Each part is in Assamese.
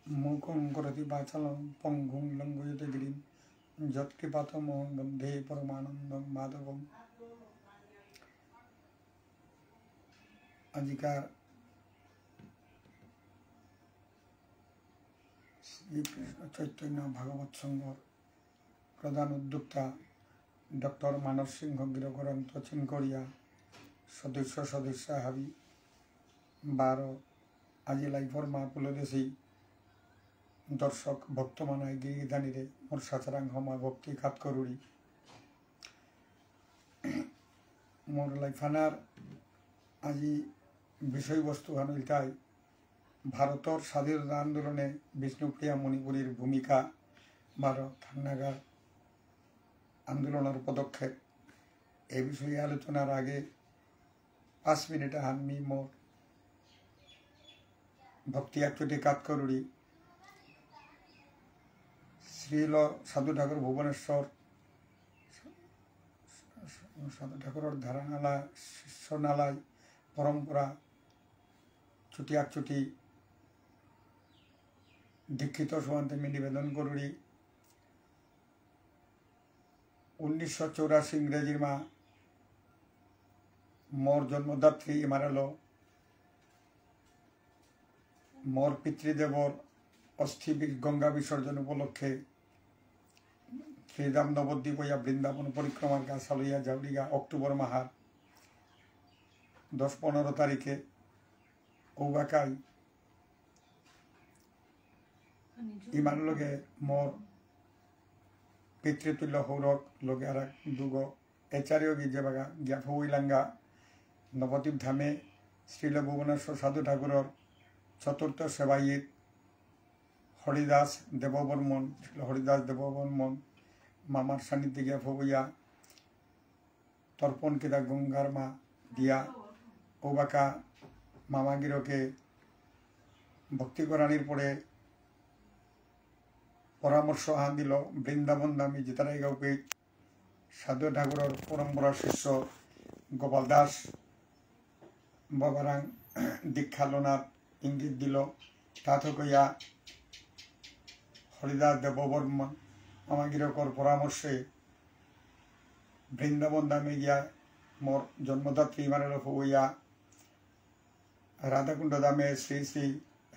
मूकं करोति वाचालं पंगुं लंघयते गिरिं यत्कृपातमहं वन्दे परमानन्दं माधवम्। आजिकार श्री कृष्ण चैतन्य भागवत संघ प्रधान उद्योक्ता डॉक्टर मानस सिंह गिरगरंत चिनकड़िया सदस्य सदस्य हाबी 12 आज लाइफर महापुलदेशी दर्शक भक्त मानाय गिरिधानी रे मोर साचारांग हमा भक्ति खात करुड़ी मोर लाइफानार आज विषय वस्तु हानिलताय भारतर स्वाधीनता आंदोलने विष्णुप्रिया मणिपुरीर भूमिका भारत थान्नागार आंदोलन पदक्षेप ए विषय आलोचनार आगे 5 मिनिट हानमी मोर भक्ति एकचोटी कात करुड़ी श्रील साधु ठाकुर भुवनेश्वर साधु ठाकुर धारानाला शिष्यनालय परम्परा चुटी एकचोटी दीक्षित समान्ते में निवेदन करुड़ी 1984 इंग्रेजी मा मोर जन्मदात्री मारालो मोर पितृदेवर अस्थि गंगा विसर्जन उपलक्षे श्रीराम नवद्वीप या बृंदावन परिक्रमार का सालैया जावड़िया अक्टोबर माहार 10-15 तारीखे औबाकाई इमान लगे मोर पितृतुल्य हौरक लगे आर दुगो एचारियो गिजे बागा ग्याफुइलांगा नवद्वीप धामे श्रील भुवनेश्वर साधु ठाकुर चतुर्थ सेवायित हरिदास देवबर्मन हरिदास देवबर्मन मामार सानिध्य ग्याफुइया तर्पण किदा गंगार मा दिया ओबाका मामागिरो के भक्ति करानिर परे परामर्श हान दिल बृंदावन दामी जिताराई गाँव साधु ठाकुर परम्परा शिष्य गोपाल दास बाबारां दीक्षा लोनार इंगित दिल ताथकया हरिदास देवबर्मन मामागिरकर परामर्शे बृंदावन दामे गया मोर जन्मदात्री मारे हुआ राधाकुंड दामे श्री श्री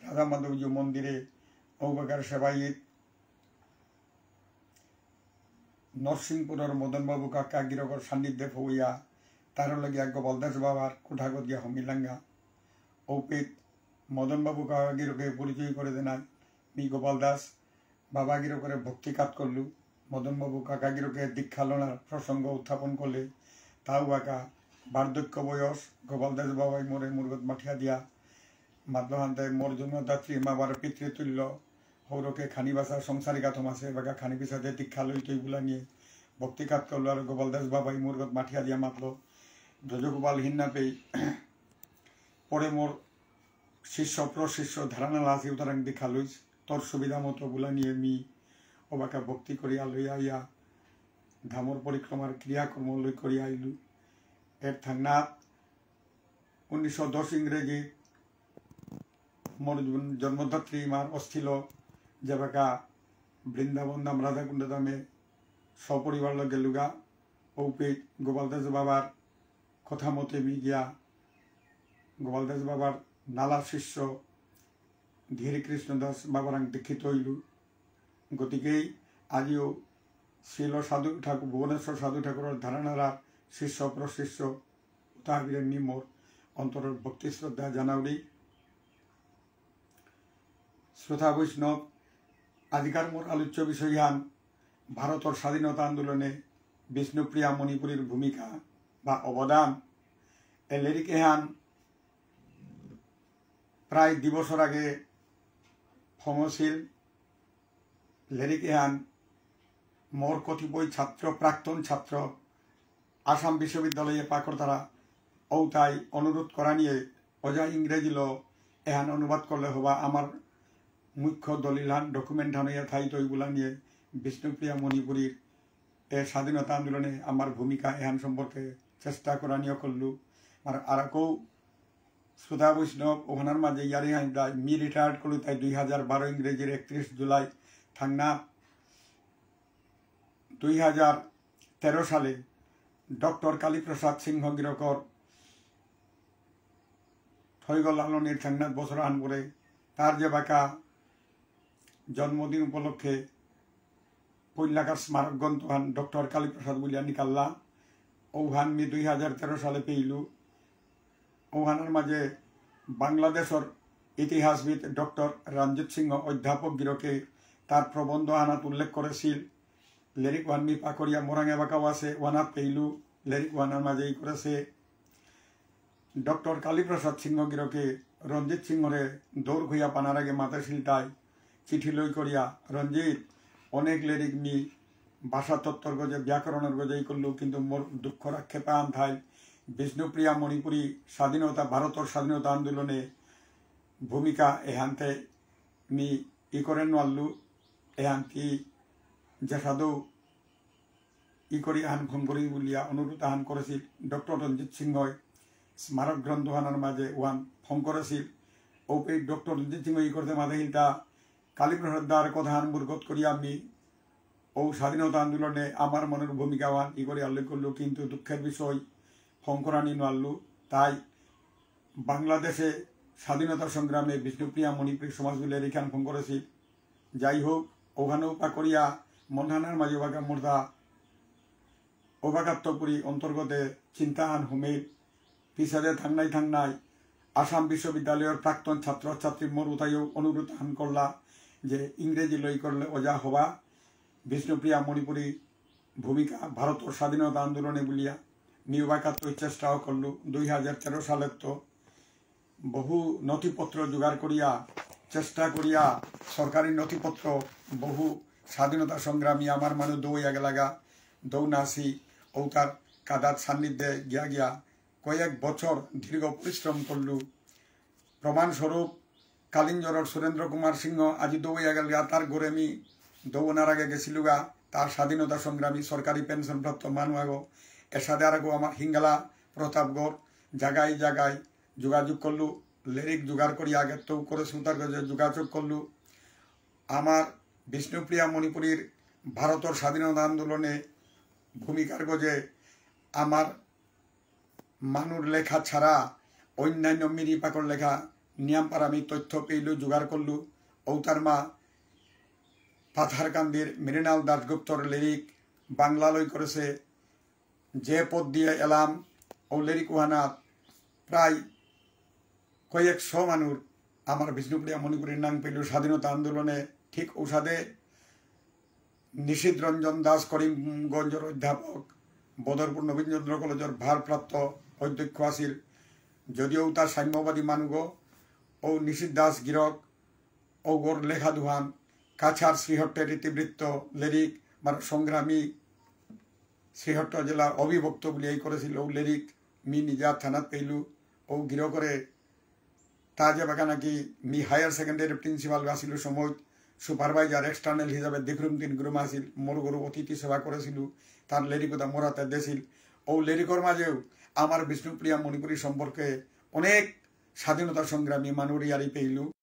राधा माधवजी मंदिरे औबाकार सेवायित नरसिंहपुर मदन बाबू काका गिरकर सान्निध्य हुआ तार लगे गोपालदास बाबार कोठागत गया हमिलांगा औपित मदन बाबू काका गिरके परिचय कर देना मी गोपाल दास बाबा गिरकर भक्ति कात करलु मदन बाबू काका गिरके दीक्षा लोनार प्रसंग उत्थापन करले ताऊ बाका बार्धक्य बयस गोपाल दास बाबाई मोरे मुरगत माठिया दिया माधवहान्ते मोर जन्मदात्री माबार पितृतुल्य हौरके खानी बासा संसारिका थमासे बागा खानी पिछाते दीक्षा लई गुला निये भक्ति कात करलो और गोपाल दास बाबाई मुरगत माठिया दिया मातलो ध्वजगोपाल हिन्ना पे परे मोर शिष्य प्रशिष्य धारानाला आसि उतारां दीक्षा लईस तोर सुविधा मतो गुला निये मी ओबाका भक्ति करिया लइया या धामर परिक्रमार क्रियाकर्म लई करिया आइलु एर थांना 1910 इंग्रेजी मोर जन्मदात्री मार अस्थिल जेबाका बृंदावन दाम राधाकुंड दामे सपरिवार लगे लुगा औपे गोपालदास बाबार कथा मते मी गया गोपालदास बाबार नाला शिष्य धीर कृष्ण दास बाबारां दीक्षित हইলু गतिके आजिओ श्रील साधु ठाकुर भुवनेश्वर साधु ठाकुर धारानारा शिष्य प्रशिष्य ताहाबिरेर निमोर अंतर भक्ति श्रद्धा जानाउरी श्रोता वैष्णव आजिकार मोर आलोच्य विषयान भारतर स्वाधीनता आंदोलने विष्णुप्रिया मणिपुरीर भूमिका बा अवदान ए लिरिक एहान प्राय 2 बछर आगे फमशील लिरिक एहान मोर कतिपय छात्र प्राक्तन छात्र आसाम विश्वविद्यालय पाकड़तारा औताय अनुरोध करा निये अजा इंग्रेजी लो एहान अनुवाद करले हबा आमार मुख्य दलिलान डकुमेंट हानिया थाई तोइगुला निये विष्णुप्रिया मणिपुरीर ए स्वाधीनता आंदोलने आमार भूमिका एहान सम्पर्के चेष्टा करा निये करलु आर आराको শ্রোতা বৈষ্ণব ওখানের মাঝে ইয়ারি হাইদা মি রিটায়ার্ড করলো তাই 2012 ইংরেজির 31 জুলাই থাংনা 2013 সালে ডক্টর কালীপ্রসাদ সিংহ গিরকর থৈগল লালনের থাংনাথ বছর আন করে তার যে বাঁকা জন্মদিন উপলক্ষে পৈলাকার স্মারক গ্রন্থ হান ডক্টর কালীপ্রসাদ বলিয়া নিকাল্লা ওহান মি 2013 সালে পেইলু ওহানের মাঝে বাংলাদেশের ইতিহাসবিদ ডক্টর রঞ্জিত সিংহ অধ্যাপক গিরকে তার প্রবন্ধ আনাত উল্লেখ করেছিল লেরিক ওয়ান মি পাকড়িয়া মোরাঙে বাঁকাও আছে ওয়ানাত পেইলু লেরিক ওয়ানের মাঝেই করেছে ডক্টর কালীপ্রসাদ সিংহ গিরকে রঞ্জিত সিংহরে দৌড় হইয়া পানার আগে মাথা শিলটায় চিঠি লই করিয়া রঞ্জিত অনেক লেরিক নি ভাষা তত্ত্বর গজে ব্যাকরণের গজেই করলু কিন্তু মোর দুঃখ রাক্ষেপা আন্থায় বিষ্ণুপ্রিয়া মণিপুরী স্বাধীনতা ভারতের স্বাধীনতা আন্দোলনে ভূমিকা এহান্তে মি ই করেন নাল্লু এহান্তি যে সাধু ই করি আহান ফোন করি বলিয়া অনুরোধ আহান করেছিল ডক্টর রঞ্জিত সিংহয় স্মারক গ্রন্থ আনার মাঝে ওয়ান ফোন করেছিল ও ডক্টর রঞ্জিত সিংহ ই করতে মাঝে হিলটা কালীপ্রসাদ দার কথা আন বুর্গত করি আমি ও স্বাধীনতা আন্দোলনে আমার মনের ভূমিকা ওয়ান ই করে উল্লেখ করলো কিন্তু দুঃখের বিষয় ফঙ্করানি নাল্লু তাই বাংলাদেশে স্বাধীনতা সংগ্রামে বিষ্ণুপ্রিয়া মণিপুরী সমাজগুলি এখান ফোন করেছি যাই হোক ওখানেও পা করিয়া মনহানার মাঝে ওবাকা মোর্দা ওবাকাত্তপুরী অন্তর্গতে চিন্তাহান হুমে পিছাদে থাংনাই আসাম বিশ্ববিদ্যালয়ের প্রাক্তন ছাত্র ছাত্রী মোর উঠাইও অনুরোধ হান করলা যে ইংরেজি লই করলে ওজা হবা বিষ্ণুপ্রিয়া মণিপুরী ভূমিকা ভারতের স্বাধীনতা আন্দোলনে বলিয়া নিউবাকাত্তর চেষ্টাও করলু 2013 সালের তো বহু নথিপত্র জোগাড় করিয়া চেষ্টা করিয়া সরকারি নথিপত্র বহু স্বাধীনতা সংগ্রামী আমার মানুষ দৌড়িয়া গেলাগা দৌনাসি ও তার কাদার সান্নিধ্যে গিয়া কয়েক বছর দীর্ঘ পরিশ্রম করলু প্রমাণস্বরূপ কালিঞ্জরের সুরেন্দ্র কুমার সিংহ আজি দৌড়িয়া গেলগা তার ঘরে আমি দৌড়ার আগে গেছিলুগা তার স্বাধীনতা সংগ্রামী সরকারি পেনশনপ্রাপ্ত মানুষ এসাদে আর আমার হিঙ্গালা প্রতাপগড় জায়গায় জায়গায় যোগাযোগ করলু লিরিক জোগাড় করি আগে তো করে সুতার গজে যোগাযোগ করলু আমার বিষ্ণুপ্রিয়া মণিপুরীর ভারতের স্বাধীনতা আন্দোলনে ভূমিকার গজে আমার মানুর লেখা ছাড়া অন্যান্য মিরি পাকর লেখা নিয়ামপার আমি তথ্য পেইলু জোগাড় করলু ঔতার মা পাথারকান্দির মৃণাল দাশগুপ্তর লিরিক বাংলালয় করেছে যে পদ দিয়ে এলাম ও লিরিক ওহানা প্রায় কয়েকশো মানুষ আমার বিষ্ণুপ্রিয়া মণিপুরীর নাম পেল স্বাধীনতা আন্দোলনে ঠিক ঔষধে নিশীথ রঞ্জন দাস করিমগঞ্জের অধ্যাপক বদরপুর নবীনচন্দ্র কলেজের ভারপ্রাপ্ত অধ্যক্ষ আছিল যদিও তার সাম্যবাদী মানুষ ও নিশীথ দাস গিরক ও গোর লেখা দুহান কাছাড় শ্রীহট্টের ইতিবৃত্ত লিরিক মানে সংগ্রামী শ্রীহট্ট জেলার অবিভক্ত বলিয়াই করেছিল ও লিরিক মি নিজা থানাত পেইলু ও গিরো করে তা যে বাকা নাকি মি হায়ার সেকেন্ডারি প্রিন্সিপাল আসিল সময় সুপারভাইজার এক্সটার্নাল হিসাবে দিগ্রুম আসিল মোর গরু অতিথি সেবা করেছিল তার লিরিকতা মোরাতে দেছিল ও লিরিকর মাঝেও আমার বিষ্ণুপ্রিয়া মণিপুরী সম্পর্কে অনেক স্বাধীনতা সংগ্রামী মানুষ ইয়ারি পেইলু।